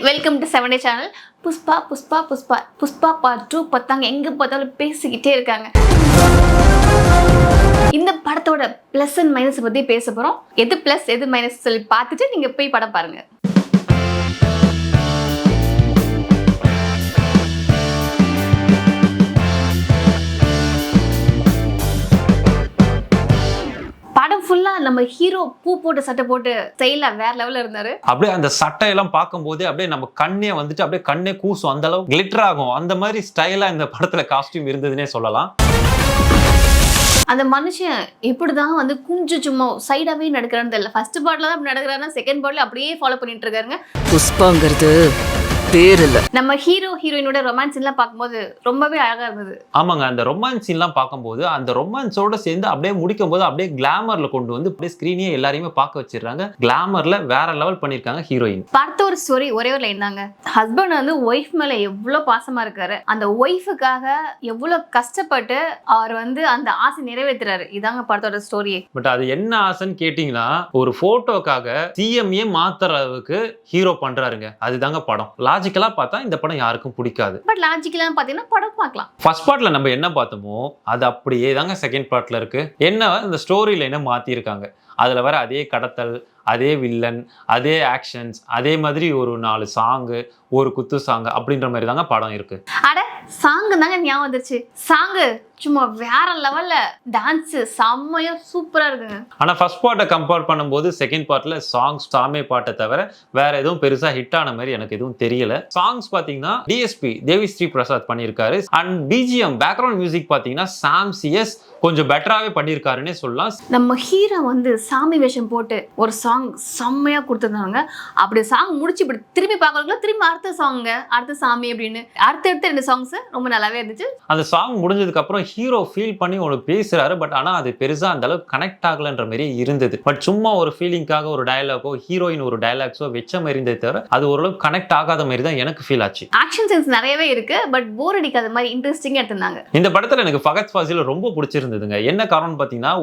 Welcome to 7 Day channel. Pushpa part 2 பார்த்தாங்க. எங்க பார்த்தாலும் பேசிக்கிட்டே இருக்காங்க. இந்த படத்தோட பிளஸ் அண்ட் மைனஸ் பத்தி பேச போறோம். எது பிளஸ் எது மைனஸ் சொல்லி பார்த்துட்டு நீங்க போய் படம் பாருங்க. படம் ஃபுல்லா நம்ம ஹீரோ பூ போட்டு சட்டை போட்டு ஸ்டைலா வேற லெவல்ல இருந்தாரு. அப்படியே அந்த சட்டையெல்லாம் பார்க்கும்போது அப்படியே நம்ம கண்ணே வந்துட்டு அப்படியே கண்ணே கூசும், அந்த அளவு கிளிட்டர் ஆகும். அந்த மாதிரி ஸ்டைலா இந்த படத்துல காஸ்டியூம் இருந்ததுன்னே சொல்லலாம். அந்த மனுஷன் எப்படிதான் வந்து குஞ்சு சும்மா சைடாவே நடக்கிறான்னு தெரியல. ஃபர்ஸ்ட் பார்ட்ல தான் நடக்கிறாருன்னா செகண்ட் பார்ட்ல அப்படியே ஃபாலோ பண்ணிட்டு இருக்காருங்க. புஷ்பாங்கிறது பேர் இல்ல. நம்ம ஹீரோ ஹீரோயினோட ரொமான்ஸ் சீன்லாம் பார்க்கும்போது ரொம்பவே அழகா இருந்தது. ஆமாங்க, அந்த ரொமான்ஸ் சீன்லாம் பார்க்கும்போது அந்த ரொமான்ஸோட சேர்ந்து அப்படியே முடிக்கும் போது அப்படியே கிளாமர்ல கொண்டு வந்து அப்படியே ஸ்கிரீனே எல்லாரையுமே பார்க்க வச்சிடுறாங்க. கிளாமர்ல வேற லெவல் பண்ணிருக்காங்க ஹீரோயின். பார்த்த ஒரு ஸ்டோரி ஒரே ஒரு லைன் தாங்க. ஹஸ்பண்ட் வந்து ஒய்ஃப் மேல எவ்வளவு பாசமா இருக்காரு, அந்த ஒய்ஃபுக்காக எவ்வளவு கஷ்டப்பட்டு அவர் வந்து அந்த ஆசை நிறைவேற்றுறாரு. இதாங்க படத்தோட ஸ்டோரியே. பட் அது என்ன ஆசைன்னு கேட்டீங்கன்னா, ஒரு போட்டோக்காக சிஎம்ஏ மாத்துற அளவுக்கு ஹீரோ பண்றாருங்க. அதுதாங்க படம். லாஜிக்கலா பார்த்தா இந்த படம் யாருக்கும் பிடிக்காது. பட் லாஜிக்கலா பாத்தீங்கன்னா படம் பார்க்கலாம். ஃபர்ஸ்ட் பார்ட்ல நம்ம என்ன பார்த்தோமோ அது அப்படியே தாங்க செகண்ட் பார்ட்ல இருக்கு. என்ன இந்த ஸ்டோரியில என்ன மாத்தி இருக்காங்க, அதுல வர அதே கடத்தல், அதே வில்லன், அதே ஆக்ஷன்ஸ், அதே மாதிரி ஒரு 4 சாங்கு, ஒரு குத்து சாங் அப்படின்ற மாதிரி தாங்க படம் இருக்கு. அட சாங் தாங்க ஞாபகம் வந்துருச்சு. சாங்கு சும்மா வேற லெவல்ல டான்ஸ் செம்மையா சூப்பரா இருக்குங்க. ஆனா ஃபர்ஸ்ட் பார்ட்டை கம்பேர் பண்ணும்போது செகண்ட் பார்ட்ல சாங்ஸ் சாமே பாட்டை தவிர வேற எதுவும் பெருசா ஹிட் ஆன மாதிரி எனக்கு எதுவும் தெரியல. சாங்ஸ் பாத்தீங்கன்னா டிஎஸ்பி தேவி ஸ்ரீ பிரசாத் பண்ணியிருக்காரு. அண்ட் பிஜிஎம் பேக்ரவுண்ட் மியூசிக் பாத்தீங்கன்னா சாம் சிஎஸ் கொஞ்சம் பெட்டராகவே பண்ணியிருக்காருன்னே சொல்லலாம். நம்ம ஹீரோ வந்து சாமி வேஷம் போட்டு ஒரு சாங் செம்மையா கொடுத்துருந்தாங்க. அப்படி சாங் முடிச்சு இப்படி திரும்பி பார்க்கறதுக்குள்ள திரும்பி அடுத்த சாங்க அடுத்த சாமி அப்படின்னு அடுத்தடுத்த 2 சாங்ஸ் ரொம்ப நல்லாவே இருந்துச்சு. அந்த சாங் முடிஞ்சதுக்கு அப்புறம் ஹீரோ ஃபீல் பண்ணி ஒன்று பேசுறாரு. பட் ஆனா அது பெருசா அந்த அளவுக்கு கனெக்ட் ஆகலன்ற மாதிரி இருந்தது. பட் சும்மா ஒரு ஃபீலிங்காக ஒரு டயலாகோ ஹீரோயின் ஒரு டயலாக்ஸோ வச்ச மாதிரி இருந்தது தவிர அது ஓரளவுக்கு கனெக்ட் ஆகாத மாதிரி தான் எனக்கு ஃபீல் ஆச்சு. ஆக்ஷன் சென்ஸ் நிறையவே இருக்கு. பட் போர் அடிக்காத மாதிரி இன்ட்ரெஸ்டிங்கா எடுத்திருந்தாங்க. இந்த படத்துல எனக்கு ஃபகத் ஃபாசில் ரொம்ப பிடிச்சிருந்ததுங்க. என்ன காரணம்னு பாத்தீங்கன்னா,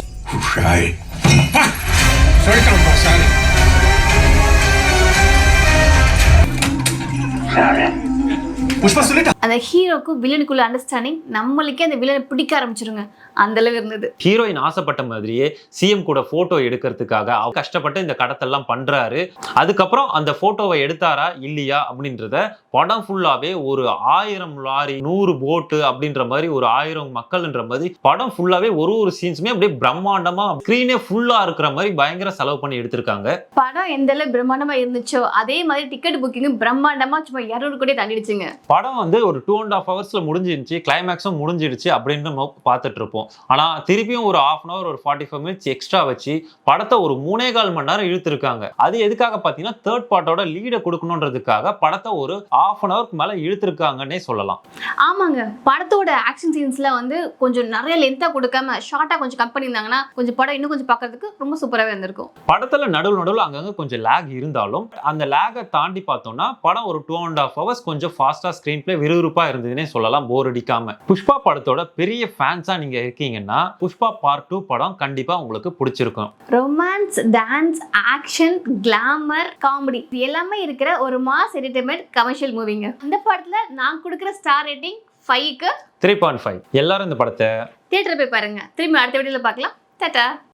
அந்த ஹீரோக்கும் வில்லனுக்குள்ள அண்டர்ஸ்டாண்டிங் நம்மளுக்கே அந்த வில்லனை பிடிக்க ஆரம்பிச்சிருங்க. அந்த அளவு இருந்தது. ஹீரோயின் ஆசைப்பட்ட மாதிரியே சிஎம் கூட போட்டோ எடுக்கிறதுக்காக அவர் கஷ்டப்பட்டு இந்த கடத்தெல்லாம் பண்றாரு. அதுக்கப்புறம் அந்த போட்டோவை எடுத்தாரா இல்லையா அப்படின்றத படம் ஃபுல்லாவே ஒரு 1000 லாரி 100 போட்டு அப்படின்ற மாதிரி ஒரு 1000 மக்கள்ன்ற மாதிரி படம் ஃபுல்லாவே ஒரு சீன்ஸுமே அப்படியே பிரம்மாண்டமா ஸ்கிரீனே ஃபுல்லா இருக்கிற மாதிரி பயங்கர செலவு பண்ணி எடுத்திருக்காங்க. படம் எந்த அளவு பிரம்மாண்டமா இருந்துச்சோ அதே மாதிரி டிக்கெட் புக்கிங் பிரம்மாண்டமா சும்மா 200 கோடி தாண்டிடுச்சுங்க. படம் வந்து ஒரு 2.5 ஹவர்ஸ்ல முடிஞ்சிருச்சு, கிளைமேக்ஸும் முடிஞ்சிடுச்சு அப்படின்னு நம்ம பார்த்துட்டு இருப்போம். ஆனா திருப்பியும் ஒரு 1/2 hour ஒரு 45 minutes எக்ஸ்ட்ரா வச்சு படத்தை ஒரு 3.25 மணி நேரம் இழுத்துருக்காங்க. அது எதுக்காக பாத்தீங்கன்னா தேர்ட் பார்ட்டோட லீட கொடுக்கணுன்றதுக்காக படத்தை ஒரு 1/2 hour மேல இழுத்துருக்காங்கன்னே சொல்லலாம். ஆமாங்க, படத்தோட ஆக்ஷன் சீன்ஸ்ல வந்து கொஞ்சம் நிறைய லென்த்தா கொடுக்காம ஷார்ட்டா கொஞ்சம் கட் பண்ணியிருந்தாங்கன்னா கொஞ்சம் படம் இன்னும் கொஞ்சம் பார்க்கறதுக்கு ரொம்ப சூப்பராகவே இருந்திருக்கும். படத்துல நடுவில் அங்கங்க கொஞ்சம் லேக் இருந்தாலும் அந்த லேகை தாண்டி பார்த்தோம்னா படம் ஒரு 2.5 hours கொஞ்சம் ஃபாஸ்டா ஸ்கிரீன் பிளே விறுவிறுப்பா இருந்ததுன்னே சொல்லலாம், போர் அடிக்காம. புஷ்பா படத்தோட பெரிய ஃபேன்ஸா நீங்க இருக்கீங்கன்னா புஷ்பா பார்ட் 2 படம் கண்டிப்பா உங்களுக்கு பிடிச்சிருக்கும். Romance, dance, action, glamour, comedy எல்லாமே இருக்கிற ஒரு மாஸ் என்டர்டெயின்மெண்ட் கமர்ஷியல் மூவிங்க. இந்த படத்துல நான் கொடுக்குற ஸ்டார் ரேட்டிங் 5க்கு 3.5. எல்லாரும் இந்த படத்தை தியேட்டர்ல போய் பாருங்க. திரும்பி அடுத்த வீடியோல பார்க்கலாம். டாடா.